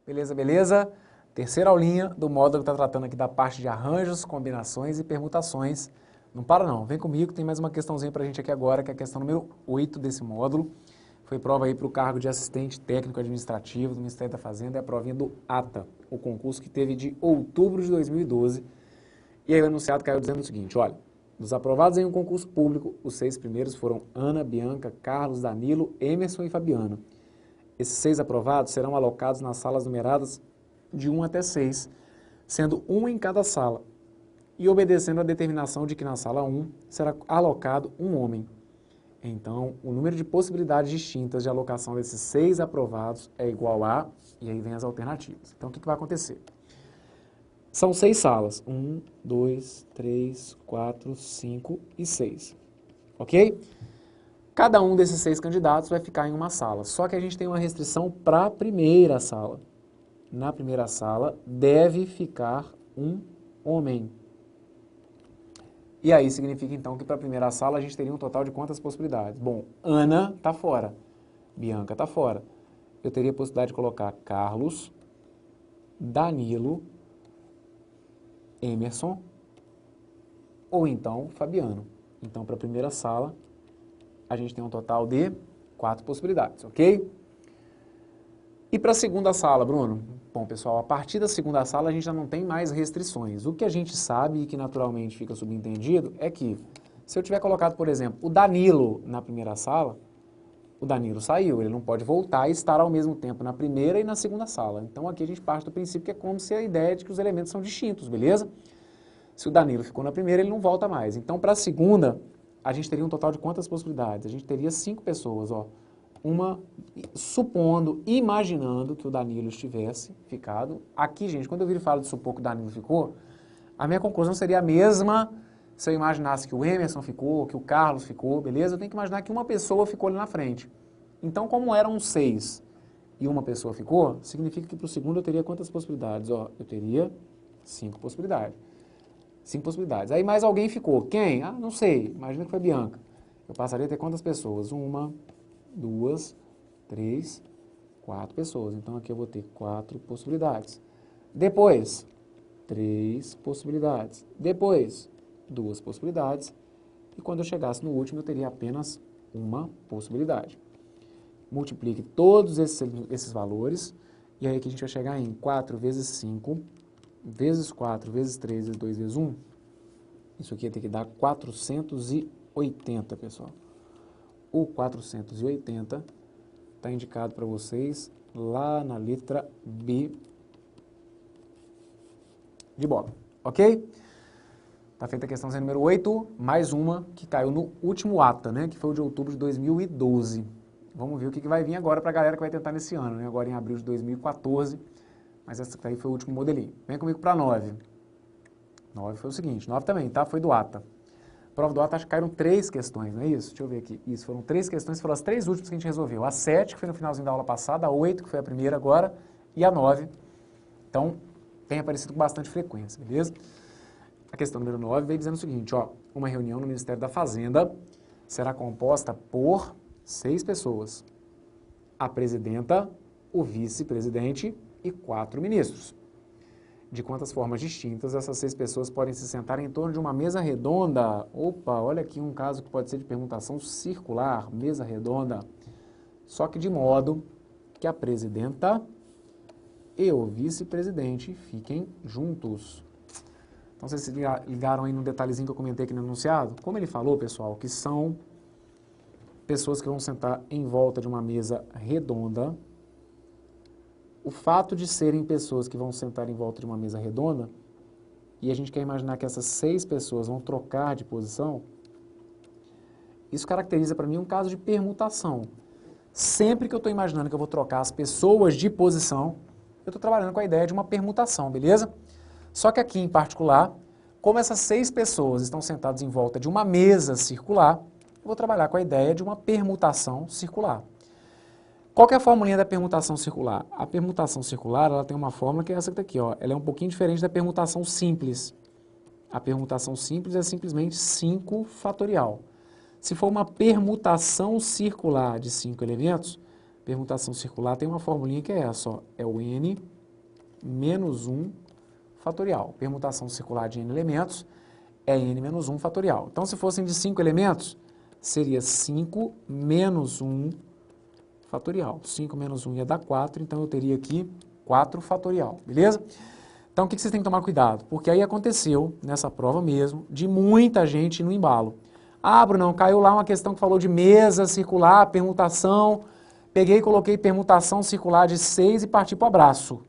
Beleza, beleza? Terceira aulinha do módulo que está tratando aqui da parte de arranjos, combinações e permutações. Não para não, vem comigo, tem mais uma questãozinha para a gente aqui agora, que é a questão número 8 desse módulo. Foi prova aí para o cargo de assistente técnico administrativo do Ministério da Fazenda, é a provinha do ATA, o concurso que teve de outubro de 2012. E aí o enunciado caiu dizendo o seguinte, olha, dos aprovados em um concurso público, os 6 primeiros foram Ana, Bianca, Carlos, Danilo, Emerson e Fabiano. Esses 6 aprovados serão alocados nas salas numeradas de 1 até 6, sendo um em cada sala, e obedecendo a determinação de que na sala 1 será alocado um homem. Então, o número de possibilidades distintas de alocação desses 6 aprovados é igual a, e aí vem as alternativas. Então, o que vai acontecer? São 6 salas, 1, 2, 3, 4, 5 e 6, ok? Cada um desses 6 candidatos vai ficar em uma sala, só que a gente tem uma restrição para a primeira sala. Na primeira sala deve ficar um homem. E aí significa então que para a primeira sala a gente teria um total de quantas possibilidades? Bom, Ana está fora, Bianca está fora. Eu teria a possibilidade de colocar Carlos, Danilo, Emerson ou então Fabiano. Então para a primeira sala a gente tem um total de 4 possibilidades, ok? E para a segunda sala, Bruno? Bom, pessoal, a partir da segunda sala a gente já não tem mais restrições. O que a gente sabe e que naturalmente fica subentendido é que, se eu tiver colocado, por exemplo, o Danilo na primeira sala, o Danilo saiu, ele não pode voltar e estar ao mesmo tempo na primeira e na segunda sala. Então aqui a gente parte do princípio que é como se a ideia de que os elementos são distintos, beleza? Se o Danilo ficou na primeira, ele não volta mais. Então, para a segunda, a gente teria um total de quantas possibilidades? A gente teria 5 pessoas, ó. Uma, supondo, imaginando que o Danilo estivesse ficado. Aqui, gente, quando eu viro e falo de supor que o Danilo ficou, a minha conclusão seria a mesma se eu imaginasse que o Emerson ficou, que o Carlos ficou, beleza? Eu tenho que imaginar que uma pessoa ficou ali na frente. Então, como eram 6 e uma pessoa ficou, significa que para o segundo eu teria quantas possibilidades? Ó, eu teria 5 possibilidades. 5 possibilidades. Aí mais alguém ficou. Quem? Ah, não sei. Imagina que foi Bianca. Eu passaria a ter quantas pessoas? 1, 2, 3, 4 pessoas. Então aqui eu vou ter 4 possibilidades. Depois, 3 possibilidades. Depois, 2 possibilidades. E quando eu chegasse no último, eu teria apenas uma possibilidade. Multiplique todos esses valores. E aí aqui a gente vai chegar em 4 vezes 5, vezes 4, vezes 3, vezes 2, vezes 1. Isso aqui ia ter que dar 480, pessoal. O 480 está indicado para vocês lá na letra B de bola, ok? Está feita a questão número 8, mais uma que caiu no último ATA, né? Que foi o de outubro de 2012. Vamos ver o que vai vir agora para a galera que vai tentar nesse ano, né? Agora em abril de 2014, mas essa daí foi o último modelinho. Vem comigo para 9. 9 foi o seguinte, 9 também, tá? Foi do ATA. Prova do ATA, acho que caíram 3 questões, não é isso? Deixa eu ver aqui. Isso, foram 3 questões, foram as 3 últimas que a gente resolveu. A 7, que foi no finalzinho da aula passada, a 8, que foi a primeira agora, e a 9. Então, tem aparecido com bastante frequência, beleza? A questão número 9 veio dizendo o seguinte, ó, uma reunião no Ministério da Fazenda será composta por 6 pessoas. A presidenta, o vice-presidente e 4 ministros. De quantas formas distintas essas 6 pessoas podem se sentar em torno de uma mesa redonda? Opa, olha aqui um caso que pode ser de permutação circular, mesa redonda. Só que de modo que a presidenta e o vice-presidente fiquem juntos. Então vocês ligaram aí no detalhezinho que eu comentei aqui no enunciado? Como ele falou, pessoal, que são pessoas que vão sentar em volta de uma mesa redonda. O fato de serem pessoas que vão sentar em volta de uma mesa redonda, e a gente quer imaginar que essas 6 pessoas vão trocar de posição, isso caracteriza para mim um caso de permutação. Sempre que eu estou imaginando que eu vou trocar as pessoas de posição, eu estou trabalhando com a ideia de uma permutação, beleza? Só que aqui em particular, como essas 6 pessoas estão sentadas em volta de uma mesa circular, eu vou trabalhar com a ideia de uma permutação circular. Qual que é a formulinha da permutação circular? A permutação circular, ela tem uma fórmula que é essa aqui, ó. Ela é um pouquinho diferente da permutação simples. A permutação simples é simplesmente 5 fatorial. Se for uma permutação circular de 5 elementos, permutação circular tem uma formulinha que é essa, ó. É o n menos 1 fatorial. Permutação circular de n elementos é n menos 1 fatorial. Então, se fossem de 5 elementos, seria 5 menos 1 fatorial. 5 menos 1 ia dar 4, então eu teria aqui 4 fatorial, beleza? Então, o que vocês têm que tomar cuidado? Porque aí aconteceu, nessa prova mesmo, de muita gente no embalo. Ah, Brunão, caiu lá uma questão que falou de mesa circular, permutação. Peguei e coloquei permutação circular de 6 e parti para o abraço.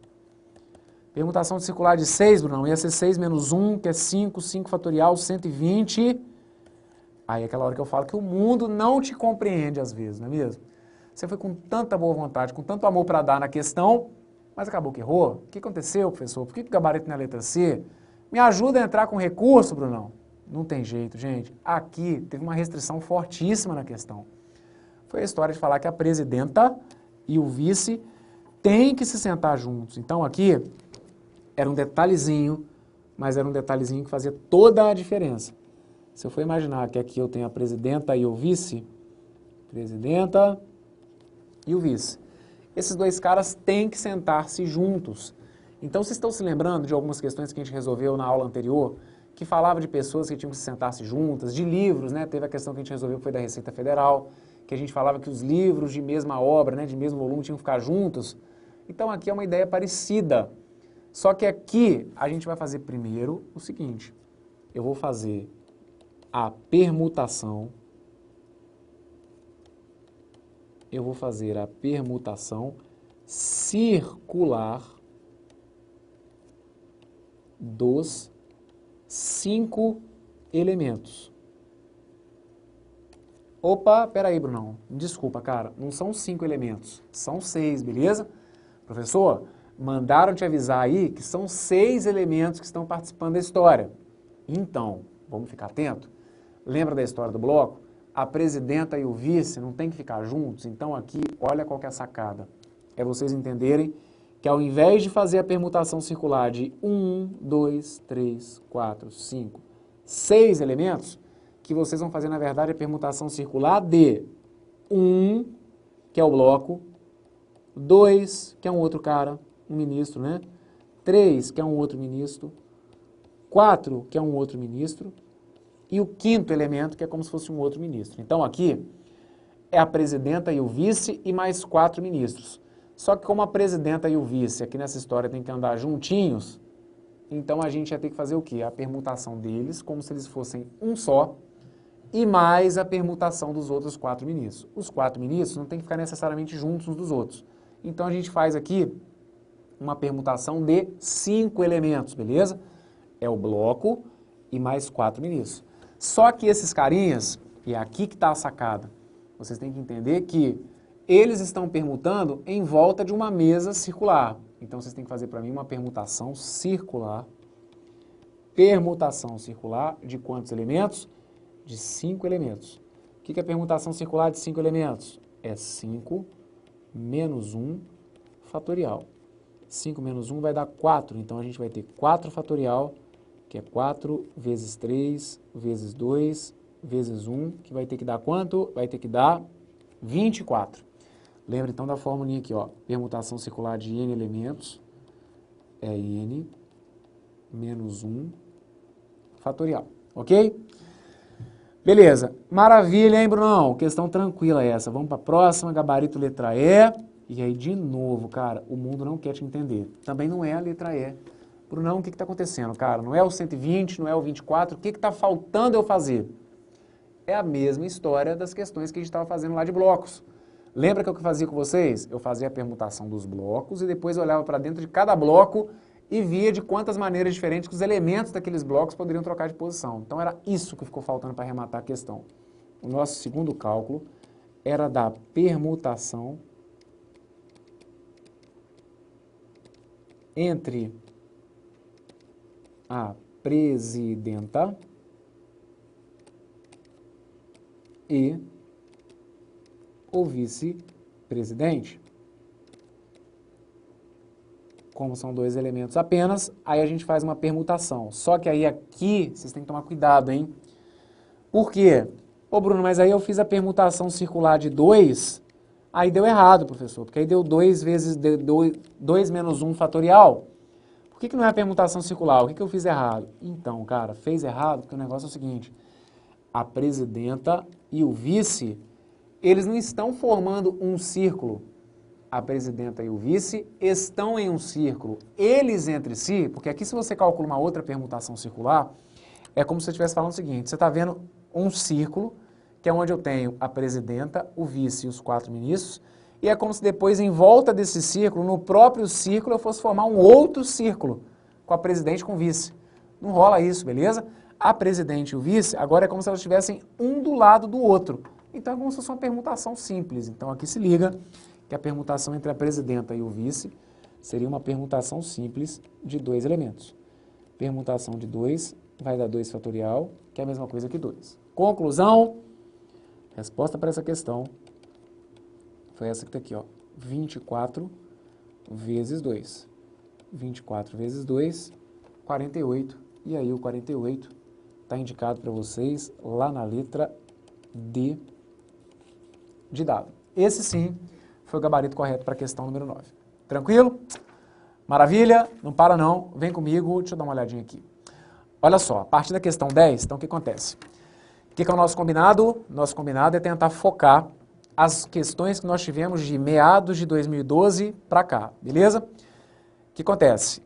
Permutação circular de 6, Brunão, ia ser 6 menos 1, que é 5, 5 fatorial, 120. Aí é aquela hora que eu falo que o mundo não te compreende às vezes, não é mesmo? Você foi com tanta boa vontade, com tanto amor para dar na questão, mas acabou que errou. O que aconteceu, professor? Por que o gabarito não é letra C? Me ajuda a entrar com recurso, Brunão? Não tem jeito, gente. Aqui teve uma restrição fortíssima na questão. Foi a história de falar que a presidenta e o vice têm que se sentar juntos. Então aqui era um detalhezinho, mas era um detalhezinho que fazia toda a diferença. Se eu for imaginar que aqui eu tenho a presidenta e o vice, presidenta e o vice. Esses dois caras têm que sentar-se juntos. Então, vocês estão se lembrando de algumas questões que a gente resolveu na aula anterior, que falava de pessoas que tinham que se sentar-se juntas, de livros, né? Teve a questão que a gente resolveu, que foi da Receita Federal, que a gente falava que os livros de mesma obra, né, de mesmo volume, tinham que ficar juntos. Então, aqui é uma ideia parecida. Só que aqui a gente vai fazer primeiro o seguinte. Eu vou fazer a permutação. Eu vou fazer a permutação circular dos 5 elementos. Opa, peraí, Brunão. Desculpa, cara. Não são 5 elementos. São 6, beleza? Professor, mandaram te avisar aí que são 6 elementos que estão participando da história. Então, vamos ficar atento? Lembra da história do bloco? A presidenta e o vice não tem que ficar juntos? Então aqui, olha qual que é a sacada. É vocês entenderem que ao invés de fazer a permutação circular de 1, 2, 3, 4, 5, 6 elementos, que vocês vão fazer, na verdade, a permutação circular de 1, que é o bloco, 2, que é um outro cara, um ministro, né? 3, que é um outro ministro, 4, que é um outro ministro, e o quinto elemento, que é como se fosse um outro ministro. Então, aqui é a presidenta e o vice e mais 4 ministros. Só que como a presidenta e o vice aqui nessa história tem que andar juntinhos, então a gente ia ter que fazer o quê? A permutação deles, como se eles fossem um só, e mais a permutação dos outros 4 ministros. Os 4 ministros não tem que ficar necessariamente juntos uns dos outros. Então, a gente faz aqui uma permutação de 5 elementos, beleza? É o bloco e mais 4 ministros. Só que esses carinhas, e é aqui que está a sacada, vocês têm que entender que eles estão permutando em volta de uma mesa circular. Então, vocês têm que fazer para mim uma permutação circular. Permutação circular de quantos elementos? De 5 elementos. O que é permutação circular de 5 elementos? É 5 menos 1 fatorial. 5 menos 1 vai dar 4, então a gente vai ter 4 fatorial, que é 4 vezes 3 vezes 2 vezes 1, que vai ter que dar quanto? Vai ter que dar 24. Lembra então da formulinha aqui, ó, permutação circular de n elementos é n menos 1 fatorial, ok? Beleza, maravilha, hein, Brunão? Questão tranquila essa. Vamos para a próxima, gabarito letra E. E aí, de novo, cara, o mundo não quer te entender. Também não é a letra E. Brunão, o que está acontecendo, cara? Não é o 120, não é o 24, o que está faltando eu fazer? É a mesma história das questões que a gente estava fazendo lá de blocos. Lembra que eu fazia com vocês? Eu fazia a permutação dos blocos e depois eu olhava para dentro de cada bloco e via de quantas maneiras diferentes que os elementos daqueles blocos poderiam trocar de posição. Então era isso que ficou faltando para arrematar a questão. O nosso segundo cálculo era da permutação entre a presidenta e o vice-presidente. Como são 2 elementos apenas, aí a gente faz uma permutação. Só que aí aqui, vocês têm que tomar cuidado, hein? Por quê? Ô Bruno, mas aí eu fiz a permutação circular de 2, aí deu errado, professor, porque aí deu 2 vezes 2 menos 1 fatorial. Por que não é a permutação circular? O que eu fiz errado? Então, cara, fez errado porque o negócio é o seguinte, a presidenta e o vice, eles não estão formando um círculo. A presidenta e o vice estão em um círculo. Eles entre si, porque aqui se você calcula uma outra permutação circular, é como se você estivesse falando o seguinte, você está vendo um círculo, que é onde eu tenho a presidenta, o vice e os 4 ministros, e é como se depois, em volta desse círculo, no próprio círculo, eu fosse formar um outro círculo, com a presidente e com o vice. Não rola isso, beleza? A presidente e o vice, agora é como se elas estivessem um do lado do outro. Então é como se fosse uma permutação simples. Então aqui se liga que a permutação entre a presidenta e o vice seria uma permutação simples de 2 elementos. Permutação de 2 vai dar 2 fatorial, que é a mesma coisa que 2. Conclusão, resposta para essa questão foi essa que está aqui, ó, 24 vezes 2. 24 vezes 2, 48. E aí o 48 está indicado para vocês lá na letra D de dado. Esse sim foi o gabarito correto para a questão número 9. Tranquilo? Maravilha? Não para não. Vem comigo, deixa eu dar uma olhadinha aqui. Olha só, a partir da questão 10, então o que acontece? O que é o nosso combinado? Nosso combinado é tentar focar as questões que nós tivemos de meados de 2012 para cá, beleza? O que acontece?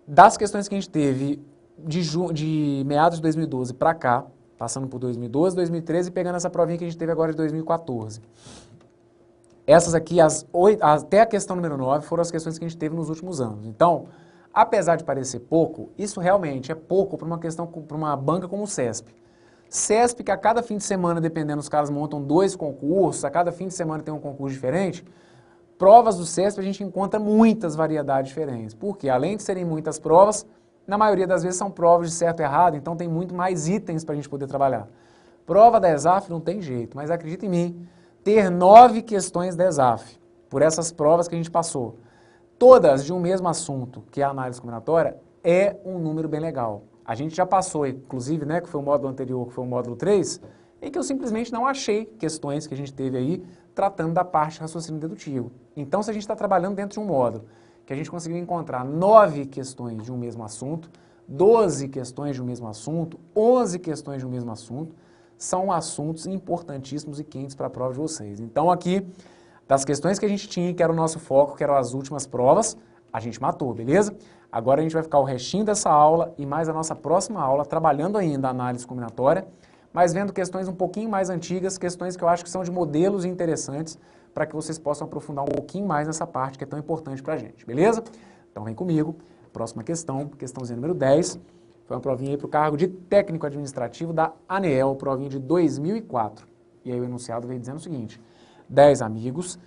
Das questões que a gente teve de meados de 2012 para cá, passando por 2012, 2013 e pegando essa provinha que a gente teve agora de 2014. Essas aqui, até a questão número 9, foram as questões que a gente teve nos últimos anos. Então, apesar de parecer pouco, isso realmente é pouco para uma questão, para uma banca como o CESP. CESP, que a cada fim de semana, dependendo, os caras montam 2 concursos, a cada fim de semana tem um concurso diferente, provas do CESP a gente encontra muitas variedades diferentes. Porque, além de serem muitas provas, na maioria das vezes são provas de certo e errado, então tem muito mais itens para a gente poder trabalhar. Prova da ESAF não tem jeito, mas acredita em mim, ter 9 questões da ESAF, por essas provas que a gente passou, todas de um mesmo assunto, que é a análise combinatória, é um número bem legal. A gente já passou, inclusive, né, que foi o módulo anterior, que foi o módulo 3, em que eu simplesmente não achei questões que a gente teve aí tratando da parte de raciocínio dedutivo. Então, se a gente está trabalhando dentro de um módulo, que a gente conseguiu encontrar 9 questões de um mesmo assunto, 12 questões de um mesmo assunto, 11 questões de um mesmo assunto, são assuntos importantíssimos e quentes para a prova de vocês. Então, aqui, das questões que a gente tinha, que era o nosso foco, que eram as últimas provas, a gente matou, beleza? Agora a gente vai ficar o restinho dessa aula e mais a nossa próxima aula, trabalhando ainda a análise combinatória, mas vendo questões um pouquinho mais antigas, questões que eu acho que são de modelos interessantes, para que vocês possam aprofundar um pouquinho mais nessa parte que é tão importante para a gente, beleza? Então vem comigo, próxima questão, questãozinha número 10, foi uma provinha aí para o cargo de técnico administrativo da ANEEL, provinha de 2004. E aí o enunciado vem dizendo o seguinte, 10 amigos,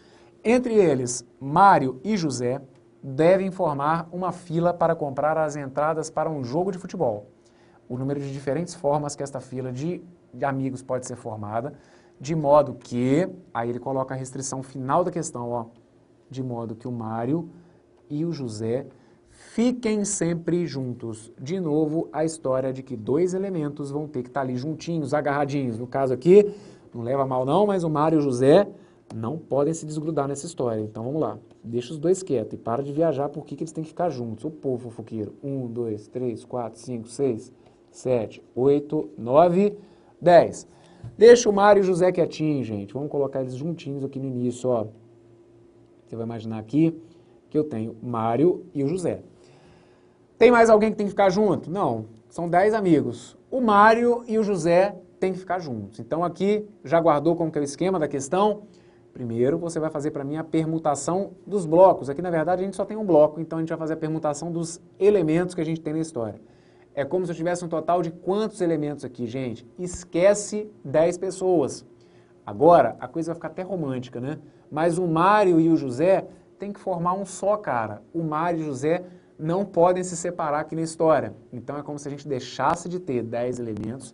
entre eles Mário e José, devem formar uma fila para comprar as entradas para um jogo de futebol. O número de diferentes formas que esta fila de amigos pode ser formada, de modo que, aí ele coloca a restrição final da questão, ó, de modo que o Mário e o José fiquem sempre juntos. De novo, a história de que 2 elementos vão ter que estar ali juntinhos, agarradinhos. No caso aqui, não leva mal não, mas o Mário e o José não podem se desgrudar nessa história. Então vamos lá, deixa os 2 quietos e para de viajar porque que eles têm que ficar juntos. O povo fofoqueiro. 1, 2, 3, 4, 5, 6, 7, 8, 9, 10. Deixa o Mário e o José quietinhos, gente. Vamos colocar eles juntinhos aqui no início, ó. Você vai imaginar aqui que eu tenho Mário e o José. Tem mais alguém que tem que ficar junto? Não, são 10 amigos. O Mário e o José têm que ficar juntos. Então aqui, já guardou como que é o esquema da questão? Primeiro, você vai fazer para mim a permutação dos blocos. Aqui, na verdade, a gente só tem um bloco, então a gente vai fazer a permutação dos elementos que a gente tem na história. É como se eu tivesse um total de quantos elementos aqui, gente? Esquece 10 pessoas. Agora, a coisa vai ficar até romântica, né? Mas o Mário e o José têm que formar um só, cara. O Mário e o José não podem se separar aqui na história. Então, é como se a gente deixasse de ter 10 elementos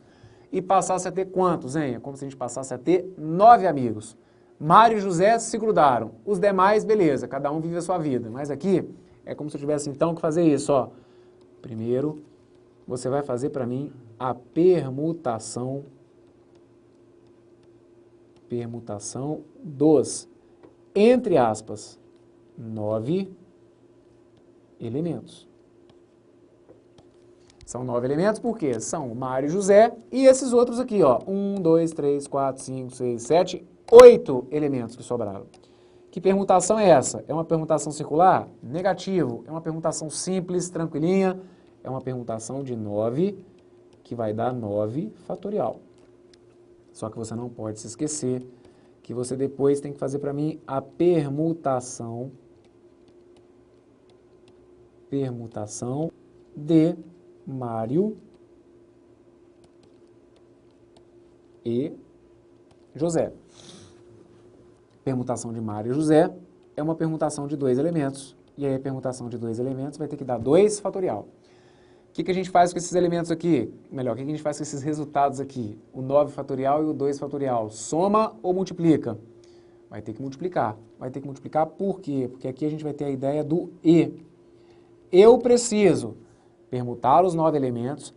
e passasse a ter quantos, hein? É como se a gente passasse a ter 9 amigos. Mário e José se grudaram. Os demais, beleza, cada um vive a sua vida. Mas aqui, é como se eu tivesse então que fazer isso, ó. Primeiro, você vai fazer para mim a permutação dos, entre aspas, 9 elementos. São 9 elementos, por quê? São Mário e José e esses outros aqui, ó. 1, 2, 3, 4, 5, 6, 7, 8 elementos que sobraram. Que permutação é essa? É uma permutação circular? Negativo. É uma permutação simples, tranquilinha. É uma permutação de 9, que vai dar 9 fatorial. Só que você não pode se esquecer que você depois tem que fazer para mim a permutação de Mário e José. Permutação de Mário e José é uma permutação de 2 elementos. E aí a permutação de 2 elementos vai ter que dar 2 fatorial. O que a gente faz com esses elementos aqui? Melhor, o que a gente faz com esses resultados aqui? O 9 fatorial e o 2 fatorial. Soma ou multiplica? Vai ter que multiplicar. Vai ter que multiplicar por quê? Porque aqui a gente vai ter a ideia do e. Eu preciso permutar os 9 elementos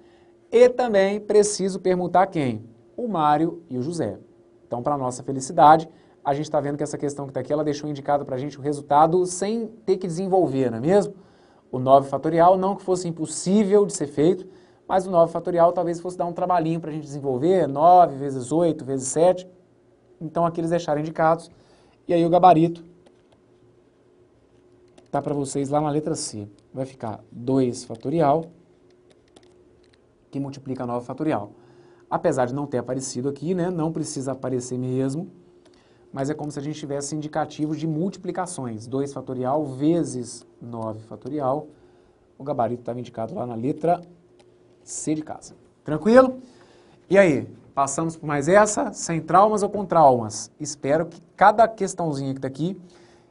e também preciso permutar quem? O Mário e o José. Então, para nossa felicidade, a gente está vendo que essa questão que está aqui, ela deixou indicado para a gente o resultado sem ter que desenvolver, não é mesmo? O 9 fatorial, não que fosse impossível de ser feito, mas o 9 fatorial talvez fosse dar um trabalhinho para a gente desenvolver, 9 vezes 8 vezes 7. Então, aqui eles deixaram indicados. E aí o gabarito está para vocês lá na letra C. Vai ficar 2 fatorial, que multiplica 9 fatorial. Apesar de não ter aparecido aqui, né, não precisa aparecer mesmo, mas é como se a gente tivesse indicativos de multiplicações. 2 fatorial vezes 9 fatorial. O gabarito estava indicado lá na letra C de casa. Tranquilo? E aí, passamos por mais essa, sem traumas ou com traumas? Espero que cada questãozinha que está aqui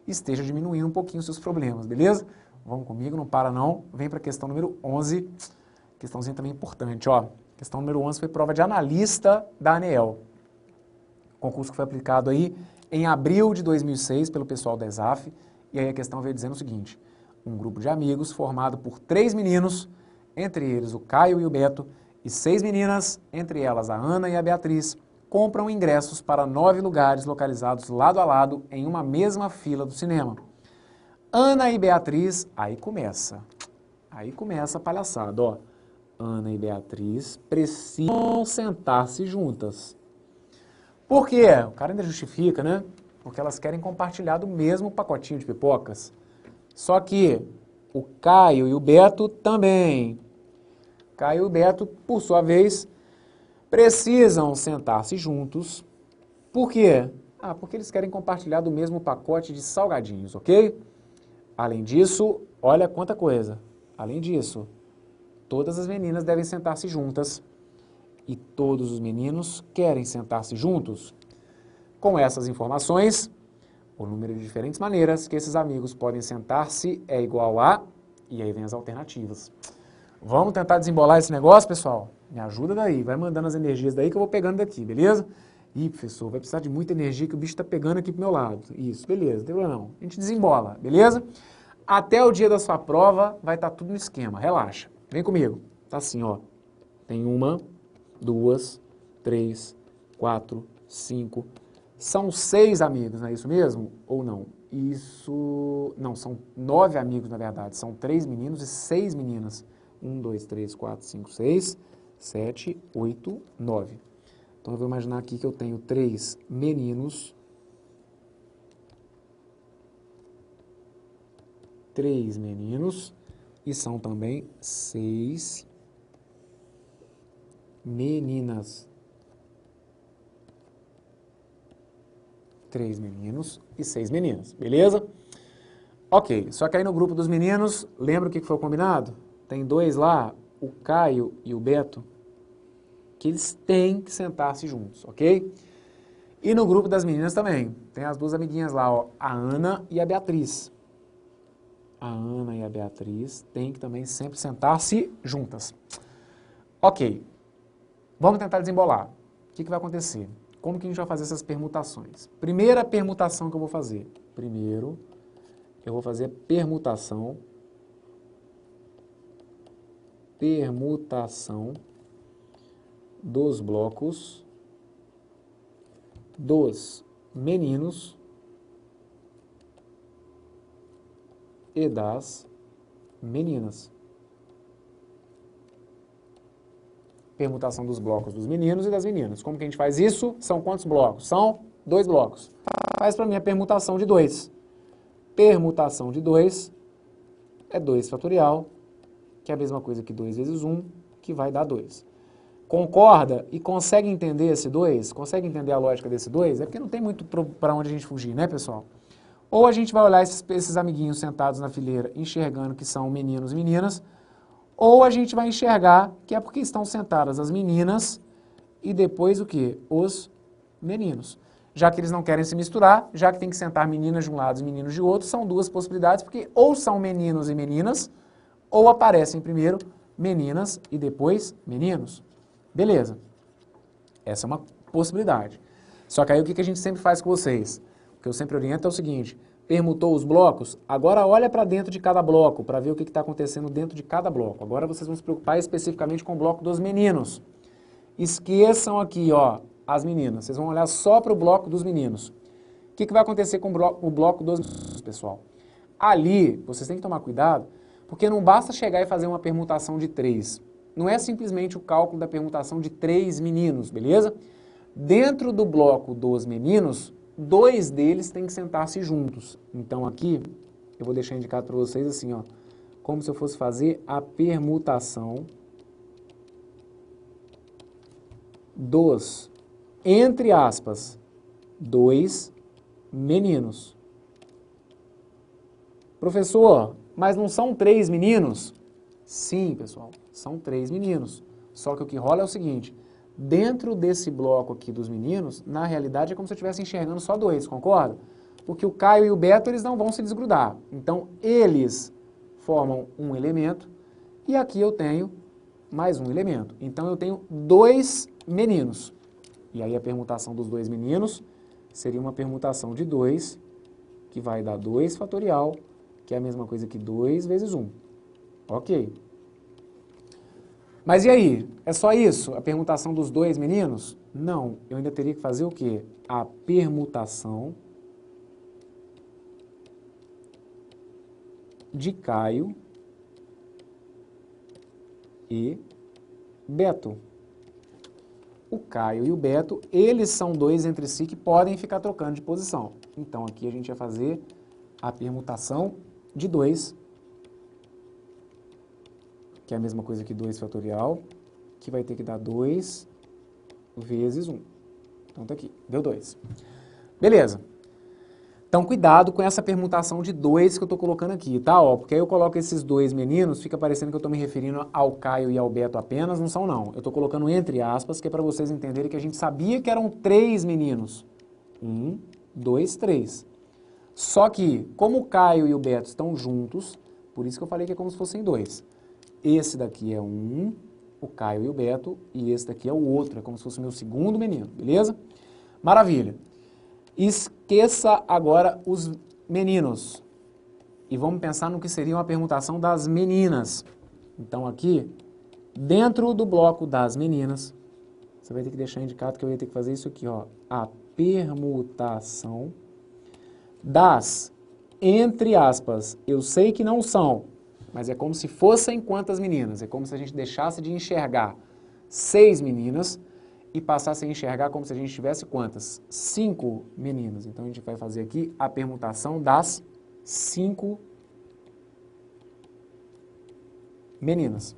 esteja diminuindo um pouquinho os seus problemas, beleza? Vamos comigo, não para não. Vem para a questão número 11. Questãozinha também importante, ó. Questão número 11 foi prova de analista da ANEEL. Concurso que foi aplicado aí em abril de 2006 pelo pessoal da ESAF. E aí a questão veio dizendo o seguinte: um grupo de amigos formado por 3 meninos, entre eles o Caio e o Beto, e 6 meninas, entre elas a Ana e a Beatriz, compram ingressos para 9 lugares localizados lado a lado em uma mesma fila do cinema. Ana e Beatriz, aí começa a palhaçada, ó. Ana e Beatriz precisam sentar-se juntas. Por quê? O cara ainda justifica, né? Porque elas querem compartilhar do mesmo pacotinho de pipocas. Só que o Caio e o Beto também. Caio e o Beto, por sua vez, precisam sentar-se juntos. Por quê? Porque eles querem compartilhar do mesmo pacote de salgadinhos, ok? Além disso, olha quanta coisa. Além disso, todas as meninas devem sentar-se juntas e todos os meninos querem sentar-se juntos. Com essas informações, o número de diferentes maneiras que esses amigos podem sentar-se é igual a... E aí vem as alternativas. Vamos tentar desembolar esse negócio, pessoal? Me ajuda daí, vai mandando as energias daí que eu vou pegando daqui, beleza? Ih, professor, vai precisar de muita energia que o bicho está pegando aqui pro meu lado. Isso, beleza, não tem problema não. A gente desembola, beleza? Até o dia da sua prova vai estar tudo no esquema, relaxa. Vem comigo. Tá assim, ó. Tem 1, 2, 3, 4, 5. São 6 amigos, não é isso mesmo? Ou não? Isso... Não, são 9 amigos, na verdade. São 3 meninos e 6 meninas. 1, 2, 3, 4, 5, 6, 7, 8, 9. Então eu vou imaginar aqui que eu tenho 3 meninos, 3 meninos, e são também 6 meninas. 3 meninos e 6 meninas, beleza? Ok, só que aí no grupo dos meninos, lembra o que foi combinado? Tem 2 lá, o Caio e o Beto, que eles têm que sentar-se juntos, ok? E no grupo das meninas também, tem as 2 amiguinhas lá, ó, a Ana e a Beatriz. A Ana e a Beatriz têm que também sempre sentar-se juntas. Ok, vamos tentar desembolar. O que vai acontecer? Como que a gente vai fazer essas permutações? Primeira permutação que eu vou fazer. Primeiro, eu vou fazer permutação dos blocos dos meninos e das meninas. permutação dos blocos dos meninos e das meninas. Como que a gente faz isso? São quantos blocos? São 2 blocos. Faz para mim a permutação de 2. Permutação de 2 é 2 fatorial, que é a mesma coisa que 2 vezes 1, que vai dar 2. Concorda e consegue entender esse 2? Consegue entender a lógica desse 2? É porque não tem muito para onde a gente fugir, né, pessoal? Ou a gente vai olhar esses amiguinhos sentados na fileira enxergando que são meninos e meninas, ou a gente vai enxergar que é porque estão sentadas as meninas e depois o quê? Os meninos. Já que eles não querem se misturar, já que tem que sentar meninas de um lado e meninos de outro, são duas possibilidades, porque ou são meninos e meninas, ou aparecem primeiro meninas e depois meninos. Beleza. Essa é uma possibilidade. Só que aí o que a gente sempre faz com vocês? O que eu sempre oriento é o seguinte: permutou os blocos, agora olha para dentro de cada bloco, para ver o que está acontecendo dentro de cada bloco. Agora vocês vão se preocupar especificamente com o bloco dos meninos. Esqueçam aqui, ó, as meninas. Vocês vão olhar só para o bloco dos meninos. O que vai acontecer com o bloco dos meninos, pessoal? Ali, vocês têm que tomar cuidado, porque não basta chegar e fazer uma permutação de 3. Não é simplesmente o cálculo da permutação de 3 meninos, beleza? Dentro do bloco dos meninos, 2 deles têm que sentar-se juntos. Então aqui, eu vou deixar indicado para vocês assim, ó, como se eu fosse fazer a permutação dos, entre aspas, 2 meninos. Professor, mas não são 3 meninos? Sim, pessoal, são 3 meninos. Só que o que rola é o seguinte: dentro desse bloco aqui dos meninos, na realidade é como se eu estivesse enxergando só 2, concorda? Porque o Caio e o Beto, eles não vão se desgrudar. Então, eles formam um elemento e aqui eu tenho mais um elemento. Então, eu tenho 2 meninos. E aí a permutação dos 2 meninos seria uma permutação de 2, que vai dar 2 fatorial, que é a mesma coisa que 2 vezes 1. Ok. Mas e aí? É só isso? A permutação dos 2 meninos? Não. Eu ainda teria que fazer o quê? A permutação de Caio e Beto. O Caio e o Beto, eles são 2 entre si que podem ficar trocando de posição. Então aqui a gente vai fazer a permutação de 2, que é a mesma coisa que 2 fatorial, que vai ter que dar 2 vezes 1. Então tá aqui, deu 2. Beleza. Então cuidado com essa permutação de 2 que eu estou colocando aqui, tá? Ó, porque aí eu coloco esses 2 meninos, fica parecendo que eu estou me referindo ao Caio e ao Beto apenas, não são não. Eu estou colocando entre aspas, que é para vocês entenderem que a gente sabia que eram 3 meninos. 1, 2, 3. Só que, como o Caio e o Beto estão juntos, por isso que eu falei que é como se fossem 2. Esse daqui é um, o Caio e o Beto, e esse daqui é o outro, é como se fosse o meu segundo menino, beleza? Maravilha. Esqueça agora os meninos e vamos pensar no que seria uma permutação das meninas. Então aqui, dentro do bloco das meninas, você vai ter que deixar indicado que eu ia ter que fazer isso aqui, ó, a permutação das, entre aspas, eu sei que não são, mas é como se fossem quantas meninas? É como se a gente deixasse de enxergar 6 meninas e passasse a enxergar como se a gente tivesse quantas? 5 meninas. Então a gente vai fazer aqui a permutação das 5 meninas.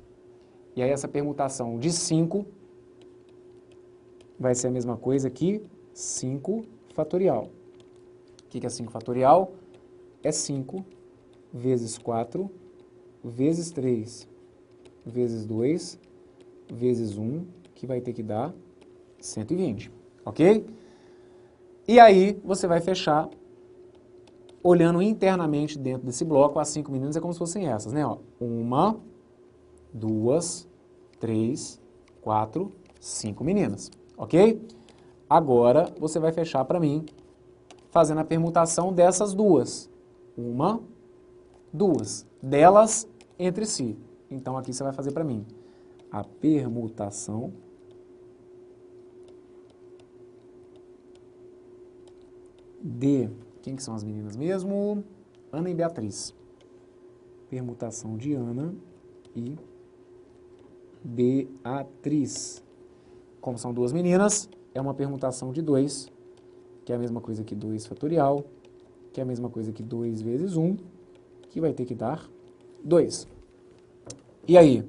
E aí essa permutação de 5 vai ser a mesma coisa que 5 fatorial. O que é 5 fatorial? É 5 vezes 4 vezes 3 vezes 2 vezes 1, que vai ter que dar 120, ok? E aí você vai fechar olhando internamente dentro desse bloco, as 5 meninas é como se fossem essas, né? Ó, 1, 2, 3, 4, 5 meninas, ok? Agora você vai fechar para mim fazendo a permutação dessas duas. 1, 2, delas entre si. Então aqui você vai fazer para mim a permutação de... Quem que são as meninas mesmo? Ana e Beatriz. Permutação de Ana e Beatriz. Como são duas meninas, é uma permutação de 2, que é a mesma coisa que 2 fatorial, que é a mesma coisa que 2 vezes 1, que vai ter que dar 2. E aí?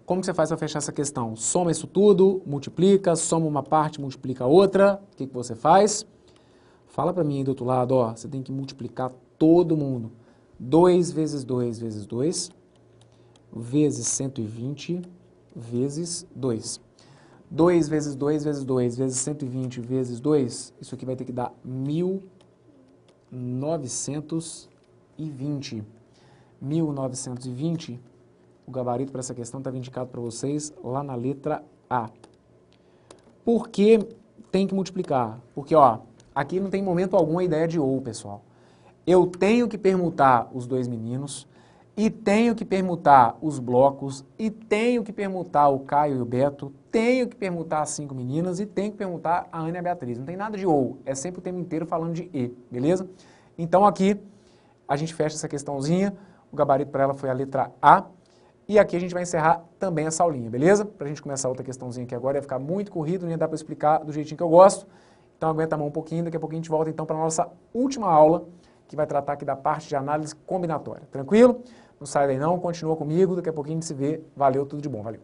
Como que você faz para fechar essa questão? Soma isso tudo, multiplica, soma uma parte, multiplica a outra. O que você faz? Fala para mim aí do outro lado, ó, você tem que multiplicar todo mundo. 2 vezes 2 vezes 2, vezes 120, vezes 2. 2 vezes 2 vezes 2, vezes 120, vezes 2, isso aqui vai ter que dar 1920. 1920, o gabarito para essa questão estava indicado para vocês lá na letra A. Por que tem que multiplicar? Porque, ó, aqui não tem momento algum a ideia de ou, pessoal. Eu tenho que permutar os dois meninos, e tenho que permutar os blocos, e tenho que permutar o Caio e o Beto, tenho que permutar as 5 meninas, e tenho que permutar a Ana e a Beatriz. Não tem nada de ou, é sempre o tempo inteiro falando de e, beleza? Então aqui, a gente fecha essa questãozinha, o gabarito para ela foi a letra A, e aqui a gente vai encerrar também essa aulinha, beleza? Para a gente começar outra questãozinha aqui agora, ia ficar muito corrido, não ia dar para explicar do jeitinho que eu gosto, então aguenta a mão um pouquinho, daqui a pouquinho a gente volta então para a nossa última aula, que vai tratar aqui da parte de análise combinatória, tranquilo? Não sai daí não, continua comigo, daqui a pouquinho a gente se vê, valeu, tudo de bom, valeu!